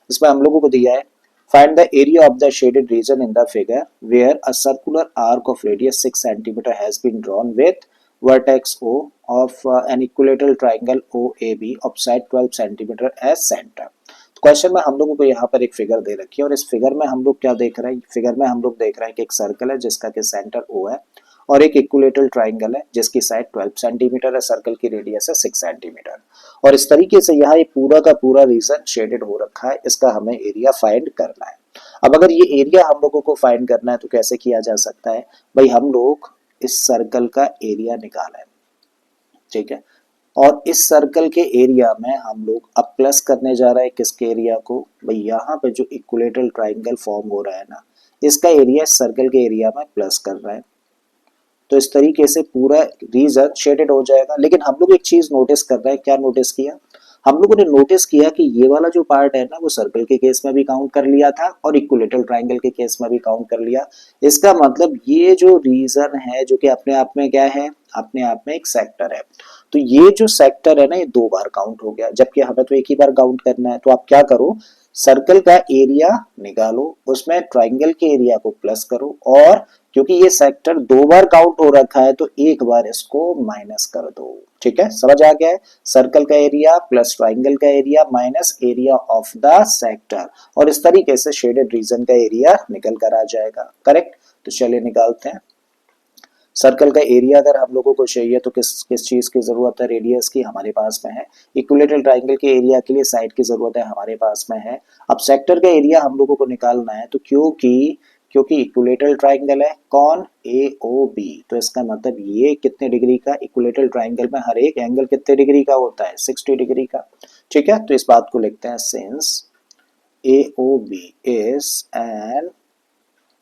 इसमें हम लोगों को दिया है find the area of the shaded region in the figure where a circular arc of radius 6 cm has been drawn with vertex O of an equilateral triangle OAB of side 12 cm as center। Question में हम लोगों को यहाँ पर एक figure दे रखी है और इस फिगर में हम लोग क्या देख रहे हैं, फिगर में हम लोग देख रहे हैं कि एक सर्कल है जिसका कि सेंटर O है और एक इक्विलेटरल ट्राइंगल है जिसकी साइड 12 सेंटीमीटर है, सर्कल की रेडियस है 6 सेंटीमीटर। और इस तरीके से यहाँ ये पूरा का पूरा रीजन शेडेड हो रखा है, इसका हमें एरिया फाइंड करना है। अब अगर ये एरिया हम लोगों को फाइंड करना है तो कैसे किया जा सकता है भाई, हम लोग इस सर्कल का एरिया निकालें, ठीक है। और इस सर्कल के एरिया में हम लोग अब प्लस करने जा रहे हैं किसके एरिया को भाई, यहाँ पे जो इक्विलेटरल ट्राइंगल फॉर्म हो रहा है ना, इसका एरिया इस सर्कल के एरिया में प्लस कर रहा है। तो इस तरीके से पूरा रीजन शेडेड हो जाएगा। लेकिन हम लोग एक चीज नोटिस कर रहे हैं, क्या नोटिस किया, हम लोगों ने नोटिस किया कि ये वाला जो पार्ट है ना वो सर्कल के केस में भी काउंट कर लिया था और इक्विलेटरल ट्राइंगल के केस में भी काउंट कर लिया। इसका मतलब ये जो रीजन है जो कि अपने आप में क्या है, अपने आप में एक सेक्टर है। तो ये जो सेक्टर है ना ये 2 बार काउंट हो गया, जबकि हमें तो एक ही बार काउंट करना है। तो आप क्या करो, सर्कल का एरिया निकालो, उसमें ट्राइंगल के एरिया को प्लस करो और क्योंकि ये सेक्टर 2 बार काउंट हो रखा है तो एक बार इसको माइनस कर दो। ठीक है, समझ आ गया है। सर्कल का एरिया प्लस ट्राइंगल का area minus area of the sector, और इस तरीके से शेडेड रीजन का एरिया निकल कर आ जाएगा। करेक्ट, तो चलिए निकालते हैं। सर्कल का एरिया अगर हम लोगों को चाहिए तो किस किस चीज की जरूरत है, रेडियस की हमारे पास में है। इक्विलेटरल ट्राइंगल के एरिया के लिए साइड की जरूरत है, हमारे पास में है। अब सेक्टर का एरिया हम लोगों को निकालना है, तो क्योंकि क्योंकि इक्विलेटरल ट्राइंगल है कौन, ए ओ बी, तो इसका मतलब ये कितने डिग्री का, इक्विलेटरल ट्राइंगल में हर एक एंगल कितने डिग्री का होता है, 60 डिग्री का। ठीक है, तो इस बात को लिखते हैं since A O B is an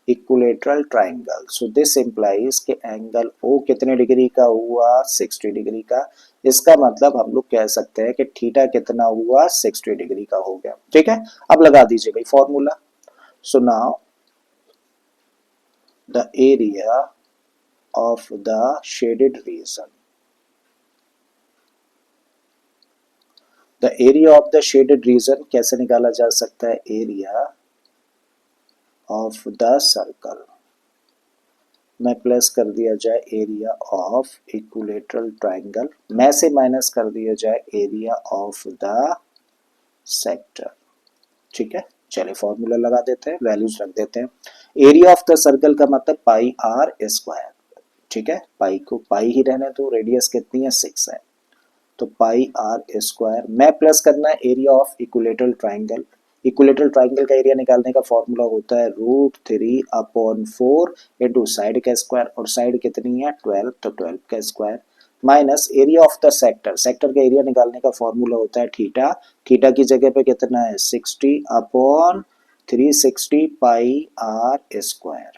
equilateral triangle, so this implies कि एंगल ओ कितने डिग्री का हुआ, 60 डिग्री का। इसका मतलब हम लोग कह सकते हैं कि थीटा कितना हुआ, 60 डिग्री का हो गया। ठीक है, अब लगा दीजिए भाई formula. So now the area of the shaded region, the area of the shaded region कैसे निकाला जा सकता है, area of the circle में प्लस कर दिया जाए एरिया ऑफ इक्विलेटरल ट्राइंगल, में से माइनस कर दिया जाए एरिया ऑफ द सेक्टर। ठीक है, चलिए फॉर्मूला लगा देते हैं, वैल्यूज रख देते हैं। एरिया ऑफ द सर्कल का मतलब पाई आर स्क्वायर। ठीक है, पाई को पाई ही रहने दो, रेडियस कितनी है, 6 है, तो पाई आर स्क्वायर में प्लस करना है area of equilateral triangle. Equilateral triangle का एरिया निकालने का फॉर्मूला होता है √3/4 इंटू साइड का स्क्वायर, और साइड कितनी है 12, तो 12 का square minus area of the sector. Sector का एरिया निकालने का फॉर्मूला होता है थीटा, थीटा की जगह पे कितना है 60/360 पाई आर स्क्वायर,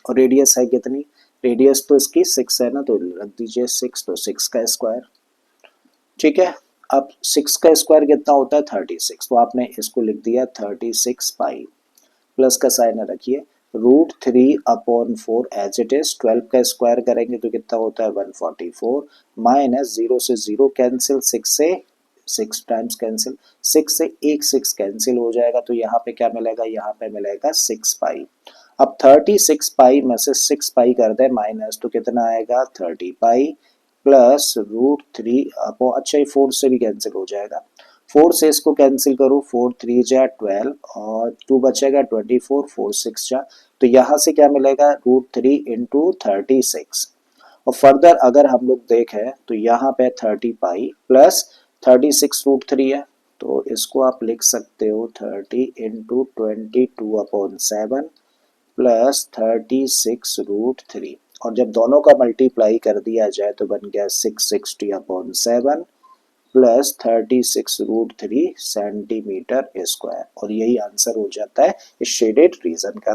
और रेडियस है कितनी, रेडियस तो इसकी 6 है ना, तो रख दीजिए 6, तो 6 का स्क्वायर। ठीक है, अब 6 का स्क्वायर कितना होता है 36, तो आपने इसको लिख दिया 36 पाई, प्लस का साइन रखिए √3/4 एज इट इज, 12 का स्क्वायर करेंगे तो कितना होता है 144, माइनस 0 से 0 कैंसिल, 6 से 6 टाइम्स कैंसिल, 6 से 1 6 कैंसिल हो जाएगा, तो यहाँ पे क्या मिलेगा, यहाँ पे मिलेगा 6 पाई। अब 36 पाई में से 6 पाई कर दे माइनस, तो कितना आएगा 30 पाई प्लस √3 अपो, अच्छा ये 4 से भी कैंसिल हो जाएगा, 4 से इसको कैंसिल करो, 4 3 जा 12 और 2 बचेगा 24, 4 6 जा, तो यहाँ से क्या मिलेगा √3 इंटू 36। और फर्दर अगर हम लोग देखें तो यहाँ पे 30 पाई प्लस 36 √3 है, तो इसको आप लिख सकते हो 30 इंटू 22/7 प्लस 36 √3, और जब दोनों का मल्टीप्लाई कर दिया जाए तो बन गया 660/7 प्लस 36 √3 सेंटीमीटर स्क्वायर, और यही आंसर हो जाता है इस शेडेड रीजन का।